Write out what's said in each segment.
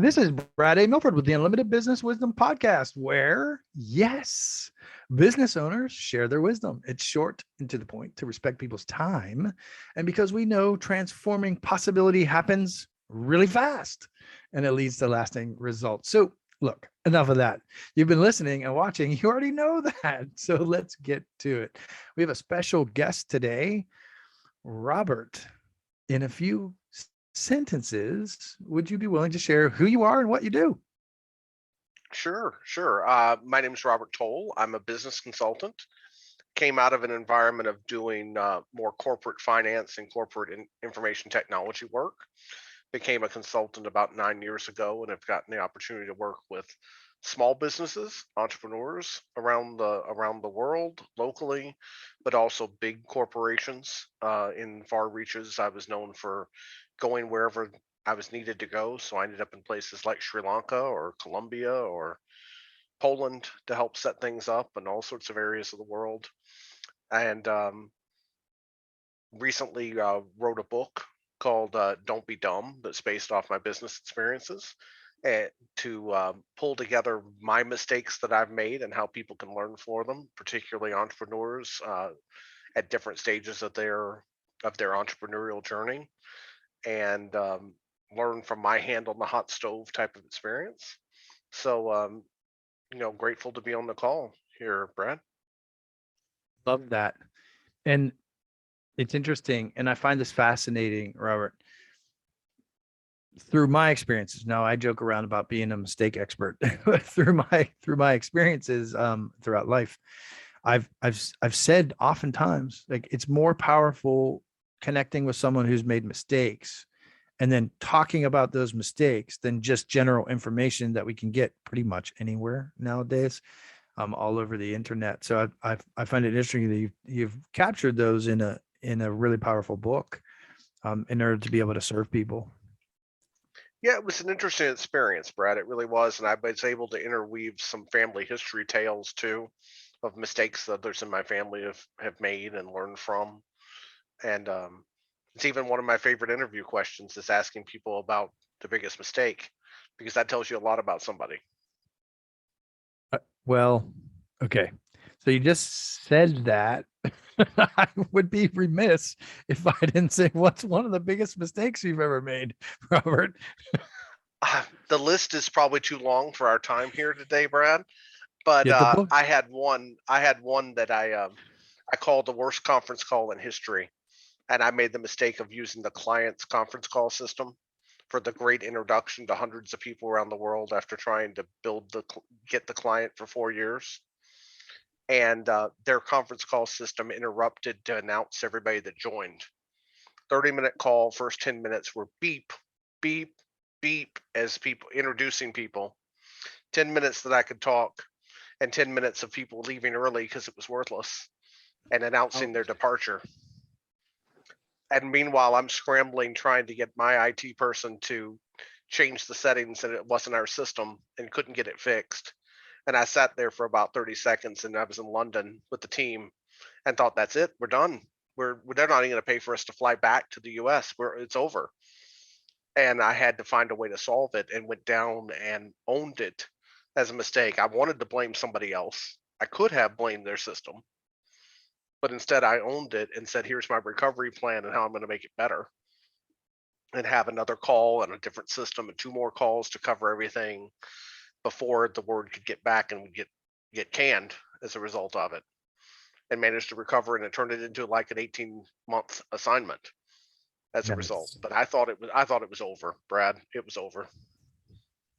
This is Brad A. Milford with the Unlimited Business Wisdom Podcast, where, yes, business owners share their wisdom. It's short and to the point to respect people's time. And because we know transforming possibility happens really fast and it leads to lasting results. So, look, enough of that. You've been listening and watching. You already know that. So let's get to it. We have a special guest today, Robert. In a few sentences, would you be willing to share who you are and what you do? Sure. My name is Robert Towle. I'm a business consultant. Came out of an environment of doing more corporate finance and corporate information technology work. Became a consultant about 9 years ago and have gotten the opportunity to work with small businesses, entrepreneurs around the world, locally, but also big corporations in far reaches. I was known for going wherever I was needed to go. So I ended up in places like Sri Lanka or Colombia or Poland to help set things up in all sorts of areas of the world. And recently wrote a book called Don't Be Dumb that's based off my business experiences and to pull together my mistakes that I've made and how people can learn from them, particularly entrepreneurs at different stages of their entrepreneurial journey, and learn from my hand on the hot stove type of experience. So, grateful to be on the call here, Brad. Love that. And it's interesting. And I find this fascinating, Robert. Through my experiences, now I joke around about being a mistake expert. through my experiences throughout life, I've said oftentimes, like, it's more powerful connecting with someone who's made mistakes and then talking about those mistakes than just general information that we can get pretty much anywhere nowadays, all over the internet. So I find it interesting that you've captured those in a really powerful book, in order to be able to serve people. Yeah, it was an interesting experience, Brad. It really was, and I was able to interweave some family history tales too, of mistakes that others in my family have made and learned from. And it's even one of my favorite interview questions is asking people about the biggest mistake, because that tells you a lot about somebody. Well, okay. So you just said that. I would be remiss if I didn't say, what's one of the biggest mistakes you've ever made, Robert? The list is probably too long for our time here today, Brad. But Get the book. I had one. I had one that I called the worst conference call in history, and I made the mistake of using the client's conference call system for the great introduction to hundreds of people around the world after trying to get the client for 4 years. And their conference call system interrupted to announce everybody that joined. 30-minute call, first 10 minutes were beep, beep, beep as people introducing people. 10 minutes that I could talk, and 10 minutes of people leaving early because it was worthless and announcing their departure. And meanwhile, I'm scrambling trying to get my IT person to change the settings, and it wasn't our system and couldn't get it fixed. And I sat there for about 30 seconds, and I was in London with the team and thought, that's it, we're done. They're not even going to pay for us to fly back to the US. It's over. And I had to find a way to solve it, and went down and owned it as a mistake. I wanted to blame somebody else. I could have blamed their system, but instead I owned it and said, here's my recovery plan and how I'm going to make it better. And have another call and a different system and two more calls to cover everything before the word could get back and get canned as a result of it, and managed to recover, and it turned it into like an 18-month assignment as a result. But I thought it was over, Brad. It was over.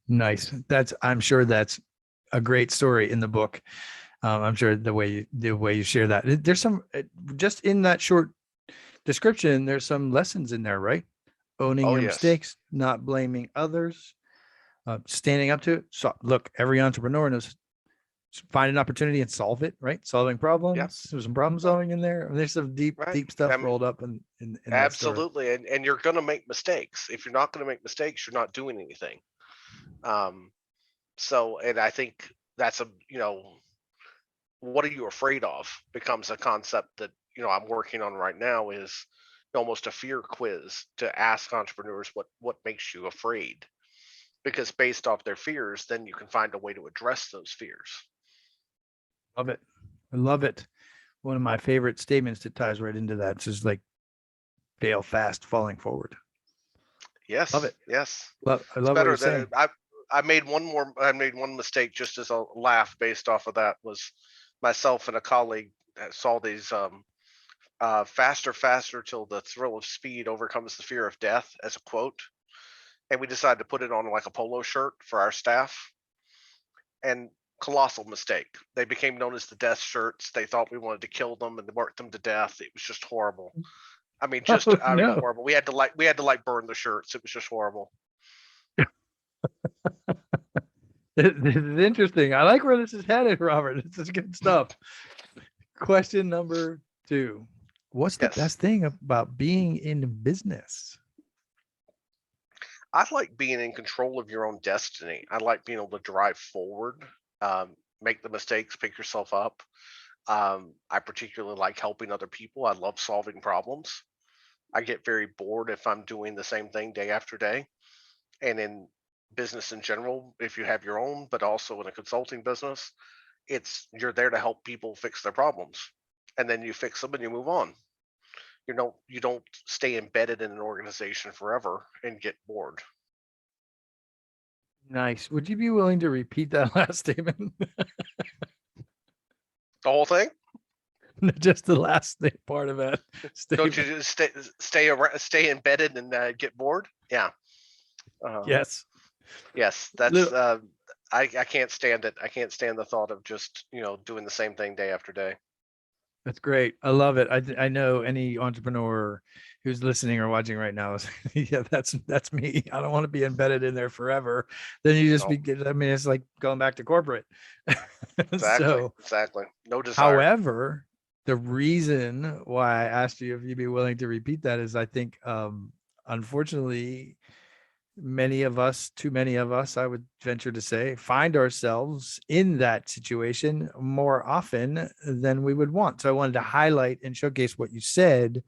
Nice. I'm sure that's a great story in the book. I'm sure the way you share that, there's some, just in that short description, there's some lessons in there, right? Owning your mistakes, not blaming others, standing up to it. So look, every entrepreneur knows, find an opportunity and solve it, right? Solving problems. Yep. There's some problem solving in there. There's some deep stuff rolled up in absolutely. And you're going to make mistakes. If you're not going to make mistakes, you're not doing anything. So, and I think that's what are you afraid of becomes a concept that, I'm working on right now, is almost a fear quiz to ask entrepreneurs what makes you afraid. because based off their fears, then you can find a way to address those fears. Love it. I love it. One of my favorite statements that ties right into that. It's just like fail fast, falling forward. Love Yes, it. yes. I It's love what you're better than saying. I made one mistake just as a laugh based off of that. Was myself and a colleague saw these faster, faster till the thrill of speed overcomes the fear of death as a quote. And we decided to put it on like a polo shirt for our staff. And colossal mistake. They became known as the death shirts. They thought we wanted to kill them and work them to death. It was just horrible. Oh no. Horrible. We had to burn the shirts. It was just horrible. This is interesting. I like where this is headed, Robert. This is good stuff. Question number 2. What's the Yes. best thing about being in business? I like being in control of your own destiny. I like being able to drive forward, make the mistakes, pick yourself up. I particularly like helping other people. I love solving problems. I get very bored if I'm doing the same thing day after day. And in business in general, if you have your own, but also in a consulting business, it's you're there to help people fix their problems. And then you fix them and you move on. You don't stay embedded in an organization forever and get bored. Nice. Would you be willing to repeat that last statement? The whole thing. Just the last part of that Don't you statement. just stay embedded and get bored? Yeah. Yes. Yes. That's. I can't stand it. I can't stand the thought of just doing the same thing day after day. That's great. I love it. I know any entrepreneur who's listening or watching right now is, yeah, that's me. I don't want to be embedded in there forever. Then you just No. I mean, it's like going back to corporate. Exactly. So, Exactly. No desire. however, the reason why I asked you if you'd be willing to repeat that is I think, unfortunately, too many of us, I would venture to say, find ourselves in that situation more often than we would want. So I wanted to highlight and showcase what you said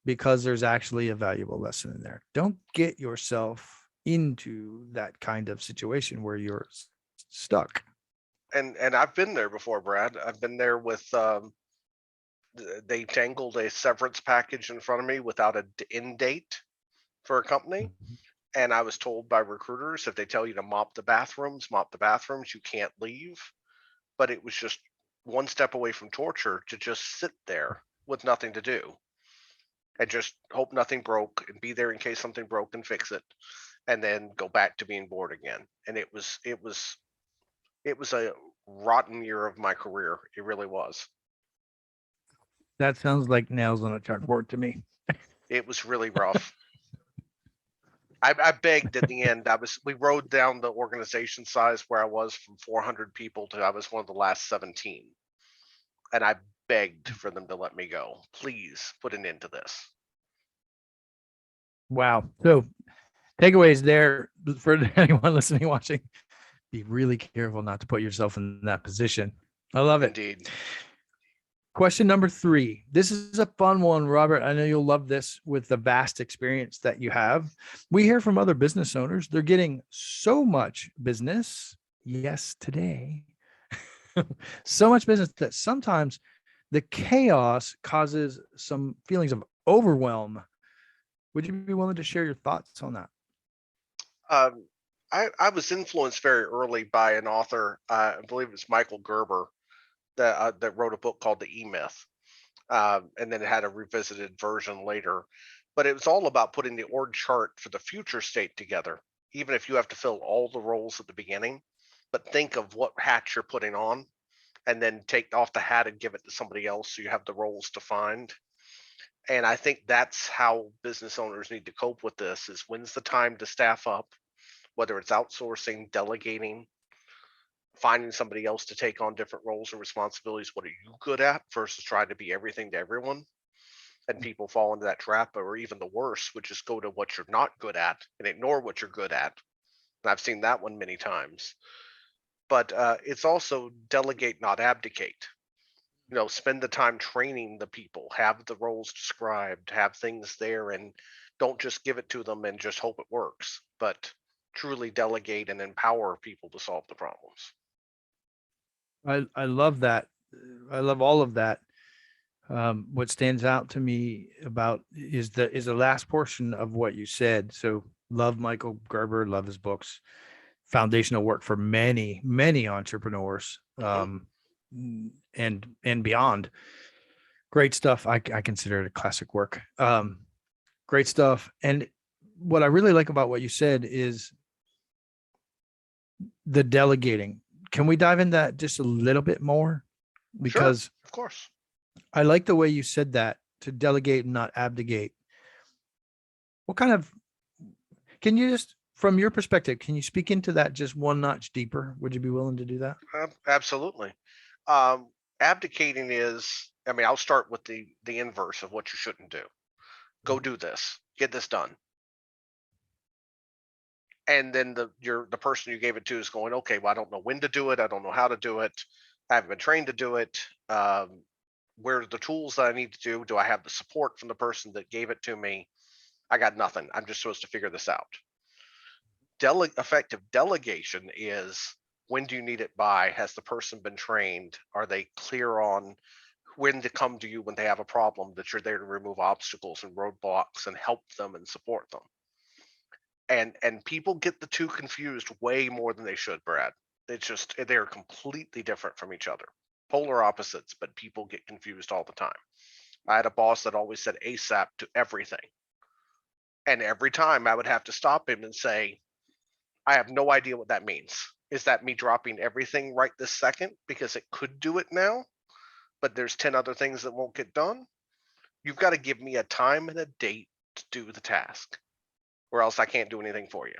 because there's actually a valuable lesson in there. Don't get yourself into that kind of situation where you're stuck. And I've been there before, Brad. I've been there with they tangled a severance package in front of me without an end date for a company. And I was told by recruiters, if they tell you to mop the bathrooms, you can't leave. But it was just one step away from torture to just sit there with nothing to do and just hope nothing broke and be there in case something broke and fix it, and then go back to being bored again. And it was a rotten year of my career. It really was. That sounds like nails on a chalkboard to me. It was really rough. I begged at the end. We rode down the organization size where I was from 400 people to I was one of the last 17, and I begged for them to let me go. Please put an end to this. Wow. So takeaways there for anyone listening, watching. Be really careful not to put yourself in that position. I love it. Indeed. Question number 3. This is a fun one, Robert. I know you'll love this with the vast experience that you have. We hear from other business owners. They're getting so much business. Yes, today. So much business that sometimes the chaos causes some feelings of overwhelm. Would you be willing to share your thoughts on that? Um, I was influenced very early by an author. I believe it's Michael Gerber that wrote a book called the 𝐒.𝐄.𝐲, and then it had a revisited version later. But it was all about putting the org chart for the future state together, even if you have to fill all the roles at the beginning. But think of what hat you're putting on, and then take off the hat and give it to somebody else so you have the roles defined. And I think that's how business owners need to cope with this: is when's the time to staff up, whether it's outsourcing, delegating, finding somebody else to take on different roles and responsibilities. What are you good at versus trying to be everything to everyone? And people fall into that trap, or even the worst, which is go to what you're not good at and ignore what you're good at. And I've seen that one many times. But it's also delegate, not abdicate. Spend the time training the people, have the roles described, have things there, and don't just give it to them and just hope it works. But truly delegate and empower people to solve the problems. I love that. I love all of that. What stands out to me about is the last portion of what you said. So love Michael Gerber, love his books, foundational work for many, many entrepreneurs, and beyond. Great stuff. I consider it a classic work. Great stuff. And what I really like about what you said is the delegating. Can we dive in that just a little bit more? Because sure, of course. I like the way you said that, to delegate and not abdicate. What kind of, can you just, from your perspective, can you speak into that just one notch deeper? Would you be willing to do that? Absolutely. Abdicating is, I mean, I'll start with the inverse of what you shouldn't do. Go do this, get this done. And then the person you gave it to is going, okay, well, I don't know when to do it. I don't know how to do it. I haven't been trained to do it. Where are the tools that I need to do? Do I have the support from the person that gave it to me? I got nothing. I'm just supposed to figure this out. Effective delegation is, when do you need it by? Has the person been trained? Are they clear on when to come to you when they have a problem, that you're there to remove obstacles and roadblocks and help them and support them? And people get the two confused way more than they should, Brad. It's just, they're completely different from each other, polar opposites, but people get confused all the time. I had a boss that always said ASAP to everything. And every time I would have to stop him and say, I have no idea what that means. Is that me dropping everything right this second because it could do it now, but there's 10 other things that won't get done? You've got to give me a time and a date to do the task, or else I can't do anything for you.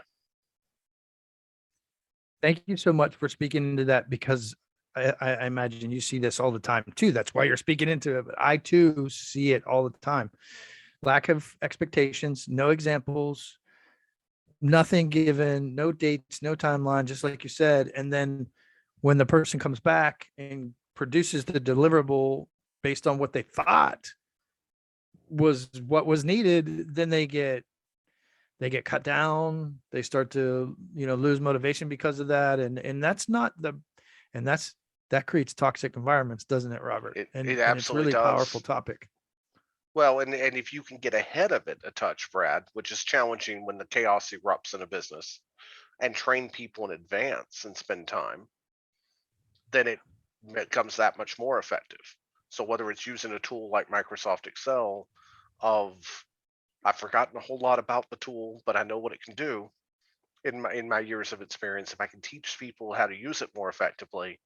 Thank you so much for speaking into that, because I imagine you see this all the time too. That's why you're speaking into it. But I too see it all the time. Lack of expectations, no examples, nothing given, no dates, no timeline, just like you said. And then when the person comes back and produces the deliverable based on what they thought was what was needed, then they get cut down. They start to, lose motivation because of that. And that's not that creates toxic environments, doesn't it, Robert? It And it's absolutely really a does. powerful topic. Well, and if you can get ahead of it a touch, Brad, which is challenging when the chaos erupts in a business, and train people in advance and spend time, then it becomes that much more effective. So whether it's using a tool like Microsoft Excel, I've forgotten a whole lot about the tool, but I know what it can do. In my years of experience, if I can teach people how to use it more effectively,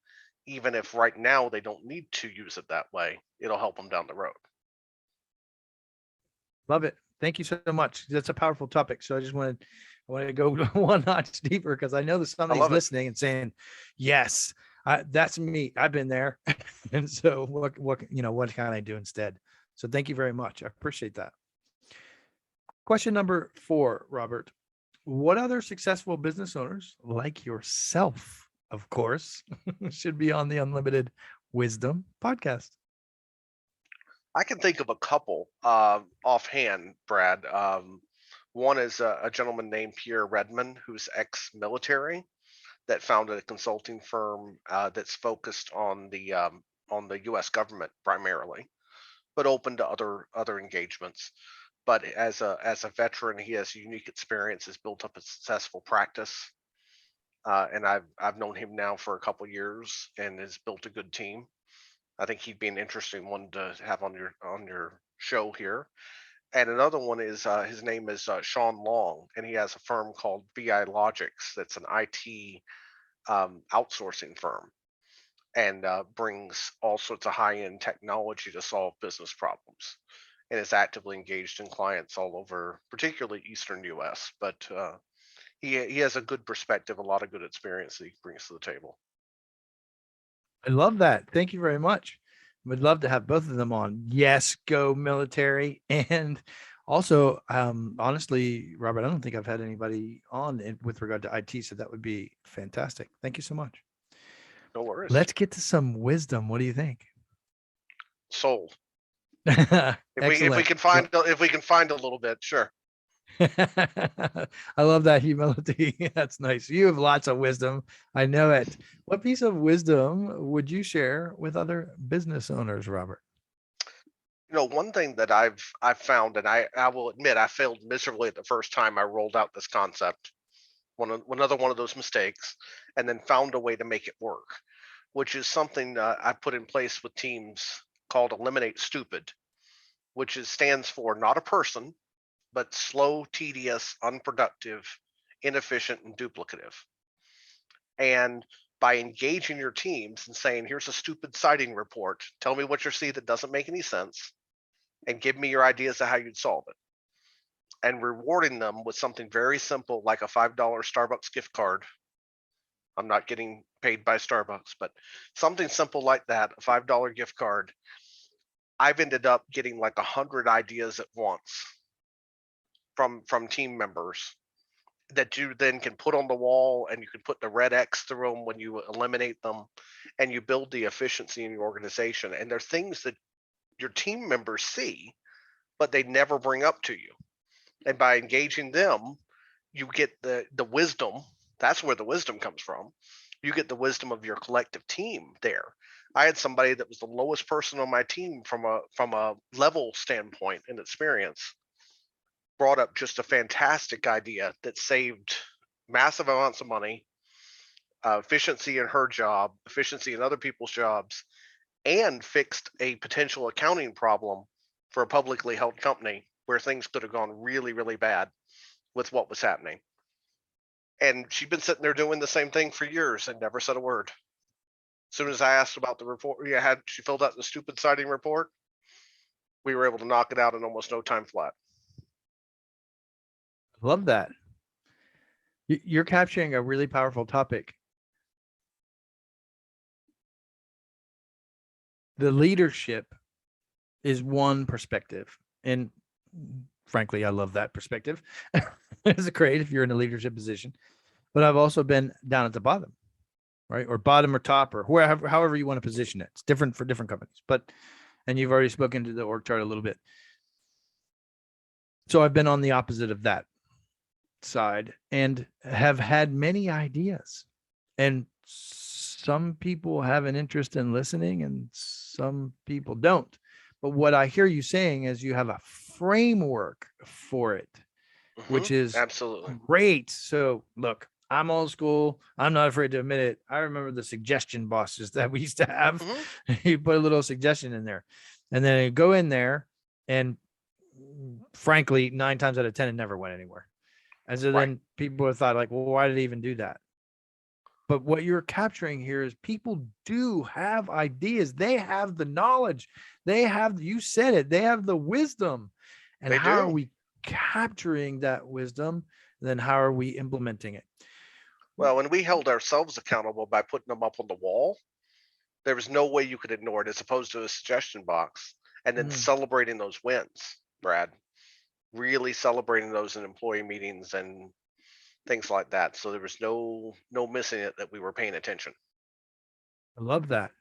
even if right now they don't need to use it that way, it'll help them down the road. Love it. Thank you so much. That's a powerful topic. So I wanted to go one notch deeper, because I know that somebody's listening and saying, yes, that's me. I've been there. And so what can I do instead? So thank you very much. I appreciate that. Question number 4, Robert. What other successful business owners like yourself, of course, should be on the Unlimited Wisdom podcast? I can think of a couple offhand, Brad. One is a gentleman named Pierre Redmond, who's ex-military, that founded a consulting firm that's focused on the U.S. government primarily, but open to other engagements. But as a veteran, he has unique experience, has built up a successful practice, and I've known him now for a couple years and has built a good team. I think he'd be an interesting one to have on your show here. And another one is his name is Sean Long, and he has a firm called VI Logics that's an IT outsourcing firm, and brings all sorts of high-end technology to solve business problems, and is actively engaged in clients all over, particularly Eastern U.S. But he has a good perspective, a lot of good experience that he brings to the table. I love that. Thank you very much. Would love to have both of them on. Yes, go military. And also, honestly, Robert, I don't think I've had anybody on with regard to IT, so that would be fantastic. Thank you so much. No worries. Let's get to some wisdom. What do you think? Sold. If we can find a little bit, sure. I love that humility. That's nice. You have lots of wisdom. I know it. What piece of wisdom would you share with other business owners, Robert? One thing that I've found, and I will admit I failed miserably at the first time I rolled out this concept. Another one of those mistakes, and then found a way to make it work, which is something I put in place with teams called Eliminate Stupid, which stands for not a person, but slow, tedious, unproductive, inefficient, and duplicative. And by engaging your teams and saying, here's a stupid sighting report, tell me what you see that doesn't make any sense, and give me your ideas of how you'd solve it. And rewarding them with something very simple like a $5 Starbucks gift card. I'm not getting paid by Starbucks, but something simple like that, a $5 gift card. I've ended up getting like 100 ideas at once from team members that you then can put on the wall, and you can put the red X through them when you eliminate them, and you build the efficiency in your organization. And they're things that your team members see, but they never bring up to you. And by engaging them, you get the wisdom. That's where the wisdom comes from. You get the wisdom of your collective team there. I had somebody that was the lowest person on my team from a level standpoint and experience, brought up just a fantastic idea that saved massive amounts of money, efficiency in her job, efficiency in other people's jobs, and fixed a potential accounting problem for a publicly held company where things could have gone really, really bad with what was happening. And she'd been sitting there doing the same thing for years and never said a word. As soon as I asked about the report, she filled out the stupid sighting report. We were able to knock it out in almost no time flat. Love that. You're capturing a really powerful topic. The leadership is one perspective. And frankly, I love that perspective. It's great if you're in a leadership position. But I've also been down at the bottom, right? Or bottom or top, or wherever, however you want to position it. It's different for different companies. And you've already spoken to the org chart a little bit. So I've been on the opposite of that side and have had many ideas. And some people have an interest in listening and some people don't. But what I hear you saying is you have a framework for it, which is absolutely great. So look, I'm old school. I'm not afraid to admit it. I remember the suggestion bosses that we used to have. You put a little suggestion in there and then you go in there, and frankly, 9 times out of 10, it never went anywhere. And so then people have thought like, well, why did he even do that? But what you're capturing here is people do have ideas. They have the knowledge. They have, you said it, they have the wisdom. And how are we capturing that wisdom? Then how are we implementing it? Well, when we held ourselves accountable by putting them up on the wall, there was no way you could ignore it, as opposed to a suggestion box. And then celebrating those wins, Brad, really celebrating those in employee meetings and things like that. So there was no missing it, that we were paying attention. I love that.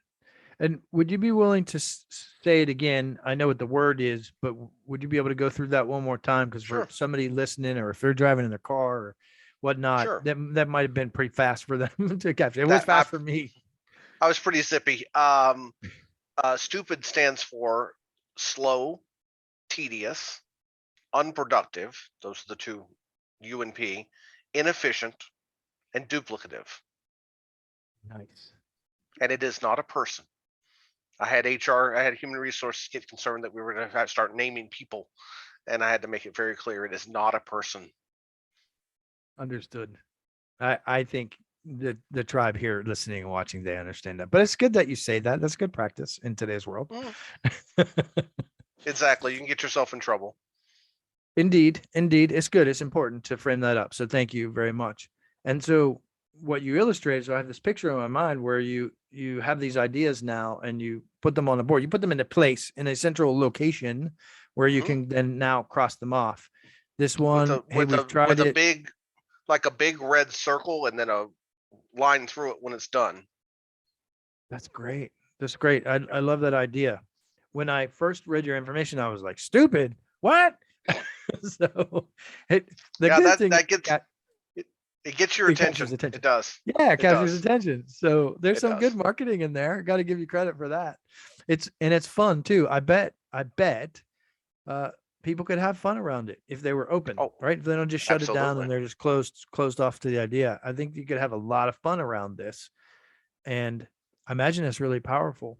And would you be willing to say it again? I know what the word is, but would you be able to go through that one more time? Because for somebody listening, or if they're driving in their car or whatnot, that might have been pretty fast for them to capture. It was fast for me. I was pretty zippy. STUPID stands for slow, tedious, unproductive. Those are the two, U and P, inefficient, and duplicative. Nice. And it is not a person. I had human resources get concerned that we were going to start naming people, and I had to make it very clear it is not a person. Understood. I think the tribe here listening and watching, they understand that. But it's good that you say that. That's good practice in today's world. Exactly. You can get yourself in trouble. Indeed. It's good. It's important to frame that up. So thank you very much. And so what you illustrated, so I have this picture in my mind where you have these ideas now and you put them on the board. You put them in a place, in a central location where you can then now cross them off. This one, with a big, like a big red circle and then a line through it when it's done. That's great. That's great. I love that idea. When I first read your information, I was like, stupid. What? So the Yeah, good that thing, that gets it, it gets your it captures attention. attention. It does. Yeah, it It captures does. attention. So there's It some good does. marketing in there. Got to give you credit for that. It's fun too. I bet uh, people could have fun around it if they were open, Oh, right? If they don't just shut it down absolutely. and they're just closed off to the idea. I think you could have a lot of fun around this, and I imagine it's really powerful.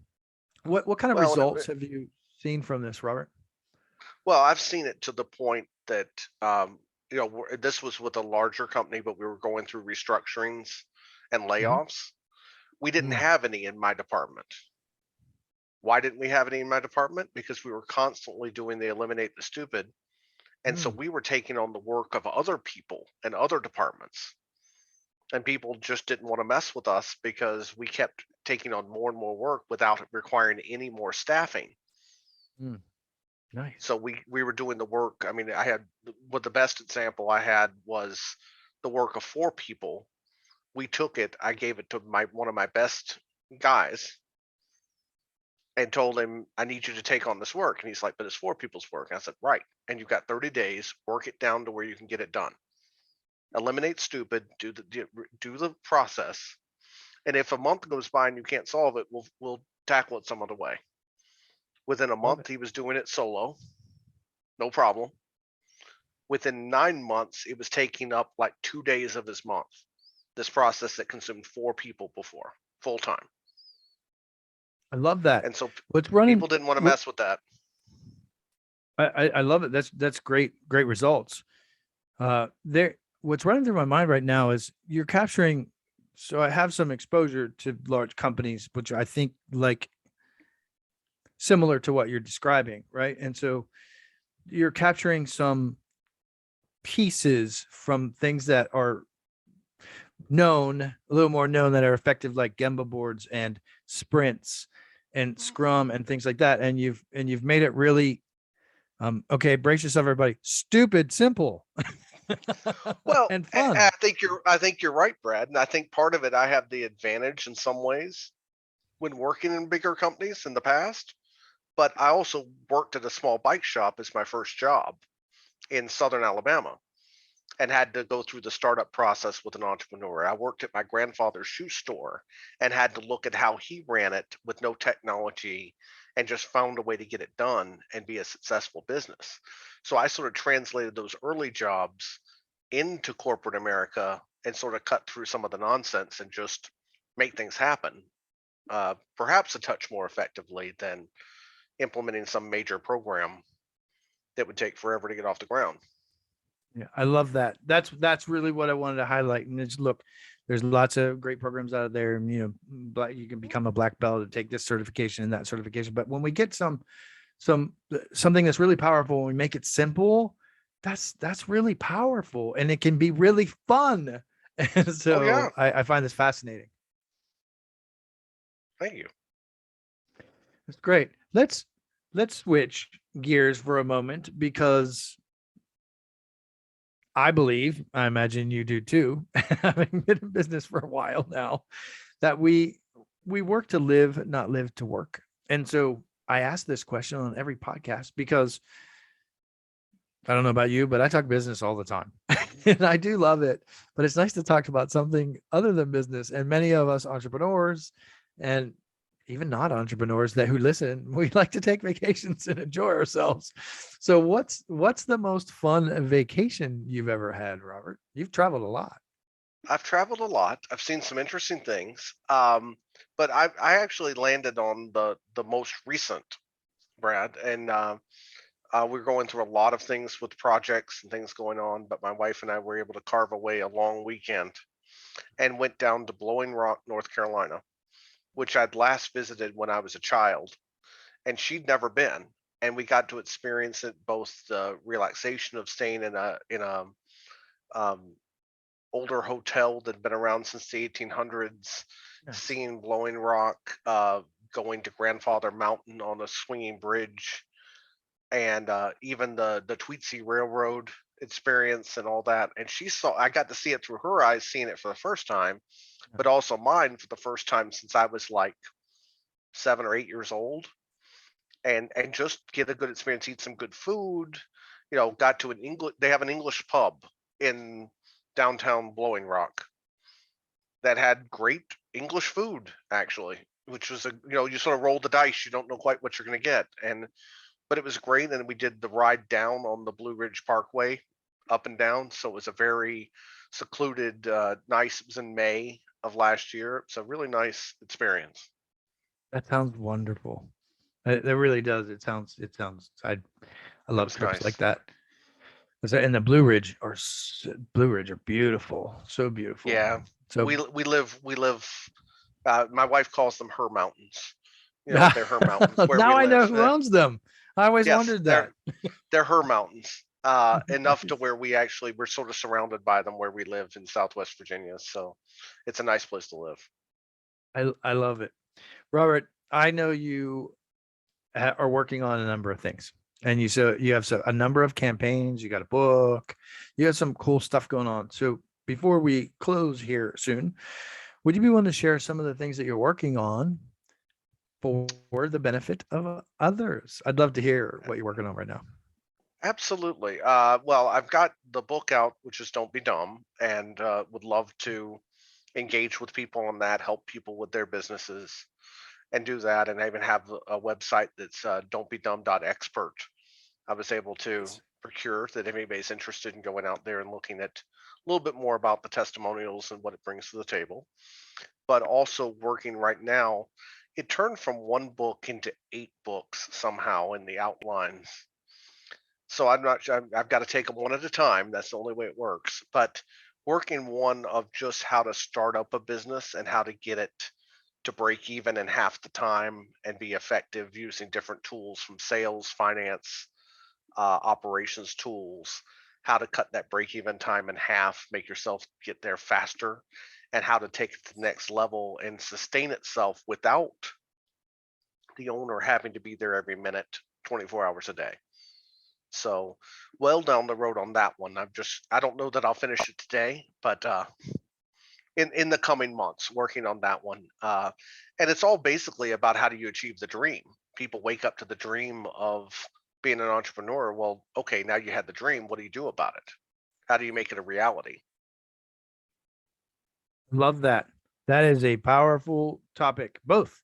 What kind of Well, results have you seen from this, Robert? well, I've seen it to the point that this was with a larger company, but we were going through restructurings and Mhm. layoffs. We didn't Mm, have any in my department. Why didn't we have any in my department? Because we were constantly doing the eliminate the stupid. And so mm, we were taking on the work of other people and other departments. And people just didn't want to mess with us because we kept taking on more and more work without requiring any more staffing. mm. Nice. So we were doing the work. I mean, I had what the best example I had was the work of 4 people. We took it, I gave it to my one of my best guys and told him, I need you to take on this work. And he's like, but it's 4 people's work. And I said, right. And you've got 30 days, work it down to where you can get it done. Eliminate stupid, do the process. And if a month goes by and you can't solve it, we'll tackle it some other way. Within a Love month, it. he was doing it solo, no problem. Within 9 months, it was taking up like 2 days of his month. This process that consumed 4 people before full time. I love that. And so What's running? people didn't want to What mess with that. I love it. That's great results. There. What's running through my mind right now is you're capturing. So I have some exposure to large companies, which I think like similar to what you're describing, right? And so you're capturing some pieces from things that are known, a little more known, that are effective, like Gemba boards and sprints and Scrum and things like that. And you've made it really okay, brace yourself, everybody. Stupid, simple, Well, and I fun. think you're right, Brad. And I think part of it I have the advantage in some ways when working in bigger companies in the past. But I also worked at a small bike shop as my first job in Southern Alabama and had to go through the startup process with an entrepreneur. I worked at my grandfather's shoe store and had to look at how he ran it with no technology and just found a way to get it done and be a successful business. So I sort of translated those early jobs into corporate America and sort of cut through some of the nonsense and just make things happen, perhaps a touch more effectively than implementing some major program that would take forever to get off the ground. Yeah, I love that. That's really what I wanted to highlight. And it's look, there's lots of great programs out there. And, black, you can become a black belt to take this certification and that certification. But when we get something that's really powerful and we make it simple, that's really powerful, and it can be really fun. And Oh yeah, so I find this fascinating. thank you. It's great. Let's switch gears for a moment, because I believe, I imagine you do too, having been in business for a while now, that we work to live, not live to work. And so I ask this question on every podcast because I don't know about you, but I talk business all the time. And I do love it. But it's nice to talk about something other than business. And many of us entrepreneurs and even not entrepreneurs that who listen, we like to take vacations and enjoy ourselves. So what's the most fun vacation you've ever had, Robert? You've traveled a lot. I've traveled a lot. I've seen some interesting things. But I actually landed on the most recent, Brad, and we're going through a lot of things with projects and things going on. But my wife and I were able to carve away a long weekend and went down to Blowing Rock, North Carolina, which I'd last visited when I was a child, and she'd never been. And we got to experience it, both the relaxation of staying in a um, older hotel that had been around since the 1800s, Nice. seeing Blowing Rock, going to Grandfather Mountain on a swinging bridge, and even the Tweetsy Railroad experience and all that. And I got to see it through her eyes, seeing it for the first time, but also mine for the first time since I was like 7 or 8 years old. and just get a good experience, eat some good food. You know, got to an English. They have an English pub in downtown Blowing Rock that had great English food actually, which was you sort of roll the dice. You don't know quite what you're going to get, but it was great. And we did the ride down on the Blue Ridge Parkway, up and down. So it was a very secluded, nice. It was in May of last year. It's a really nice experience. That sounds wonderful. It really does. It sounds. I love trips like that. And the Blue Ridge are beautiful. So beautiful. Yeah. So we live. My wife calls them her mountains. You know, they're her mountains. Where now we I know live. who owns them. I always wondered that. They're her mountains. Enough to where we're sort of surrounded by them where we live in Southwest Virginia. So it's a nice place to live. I love it. Robert, I know you are working on a number of things, and you have a number of campaigns. You got a book, you have some cool stuff going on. So before we close here soon, would you be willing to share some of the things that you're working on for the benefit of others? I'd love to hear what you're working on right now. Absolutely. Well, I've got the book out, which is Don't Be Dumb, and would love to engage with people on that, help people with their businesses, and do that. And I even have a website that's don'tbedumb.expert. I was able to procure that if anybody's interested in going out there and looking at a little bit more about the testimonials and what it brings to the table. But also working right now, it turned from one book into 8 books somehow in the outlines. So I'm not sure. I've got to take them one at a time. That's the only way it works. But working one of just how to start up a business and how to get it to break even in half the time and be effective using different tools from sales, finance, operations tools, how to cut that break even time in half, make yourself get there faster, and how to take it to the next level and sustain itself without the owner having to be there every minute, 24 hours a day. So well down the road on that one. I don't know that I'll finish it today, but in the coming months working on that one. And it's all basically about how do you achieve the dream. People wake up to the dream of being an entrepreneur. Well, okay, now you had the dream. What do you do about it? How do you make it a reality? Love that. That is a powerful topic. Both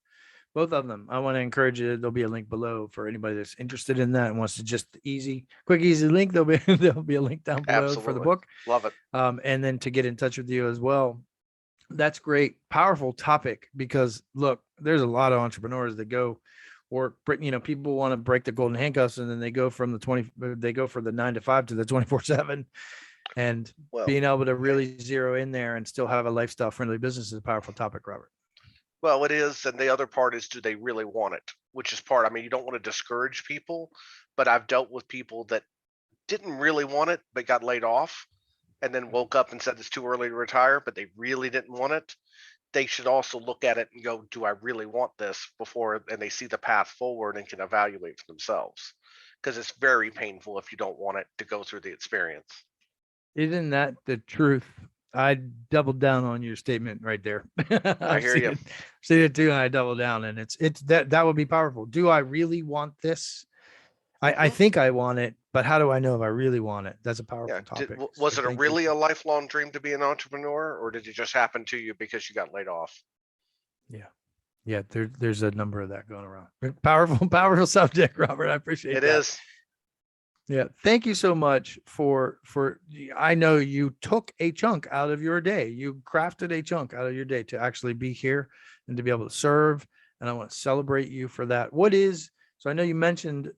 of them. I want to encourage you. There'll be a link below for anybody that's interested in that and wants to just quick, easy link. There'll be a link down below for the book. Love it. And then to get in touch with you as well. That's great. Powerful topic, because look, there's a lot of entrepreneurs that go work, people want to break the golden handcuffs, and then they go from the 9 to 5 to the 24/7. And being able to really zero in there and still have a lifestyle friendly business is a powerful topic, Robert. Well, it is. And the other part is, do they really want it? Which is part, you don't want to discourage people, but I've dealt with people that didn't really want it, but got laid off and then woke up and said it's too early to retire, but they really didn't want it. They should also look at it and go, do I really want this before? And they see the path forward and can evaluate for themselves, because it's very painful if you don't want it to go through the experience. Isn't that the truth? I doubled down on your statement right there. I hear you. See it too, and I double down, and it's that would be powerful. Do I really want this? I think I want it, but how do I know if I really want it? That's a powerful topic. Was it really a lifelong dream to be an entrepreneur, or did it just happen to you because you got laid off? Yeah. There's a number of that going around. Powerful subject, Robert. I appreciate it. It is. Yeah. Thank you so much for, I know you took a chunk out of your day. You crafted a chunk out of your day to actually be here and to be able to serve. And I want to celebrate you for that. So I know you mentioned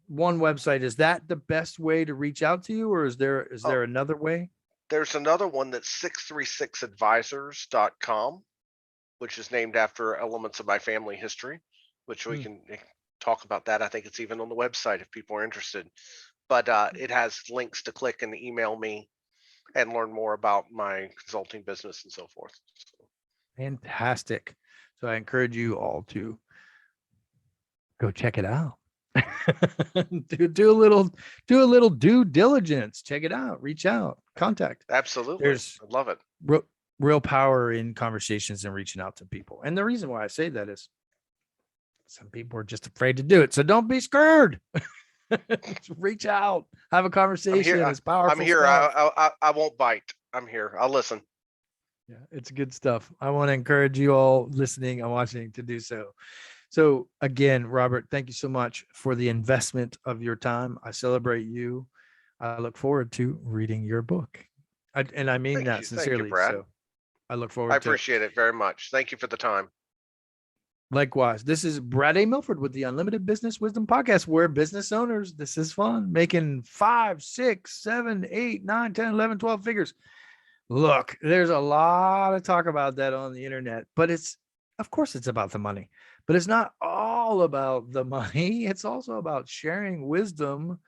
one website. Is that the best way to reach out to you, or is there another way? There's another one that's 636advisors.com, which is named after elements of my family history, which we can talk about that. I think it's even on the website if people are interested. But it has links to click and email me and learn more about my consulting business and so forth. Fantastic. So I encourage you all to go check it out. do a little due diligence. Check it out. Reach out. Contact. Absolutely. I love it. Real power in conversations and reaching out to people. And the reason why I say that is Some people are just afraid to do it. So don't be scared. Reach out, have a I'm conversation. here. It's powerful I'm here. stuff. I won't bite. I'm here. I'll listen. Yeah, it's good stuff. I want to encourage you all listening and watching to do so. So again, Robert, thank you so much for the investment of your time. I celebrate you. I look forward to reading your book. And I mean that Thank you, sincerely. Brad. So I look I forward to it. appreciate it very much. Thank you for the time. Likewise, this is Brad A. Milford with the Unlimited Business Wisdom Podcast. We're business owners. This is fun, making 5, 6, 7, 8, 9, 10, 11, 12 figures. Look, there's a lot of talk about that on the internet, but of course, it's about the money, but it's not all about the money. It's also about sharing wisdom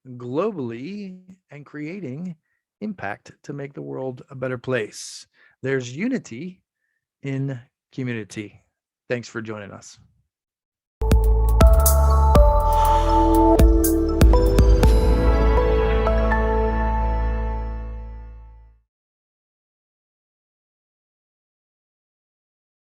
globally and creating impact to make the world a better place. There's unity in community. Thanks for joining us.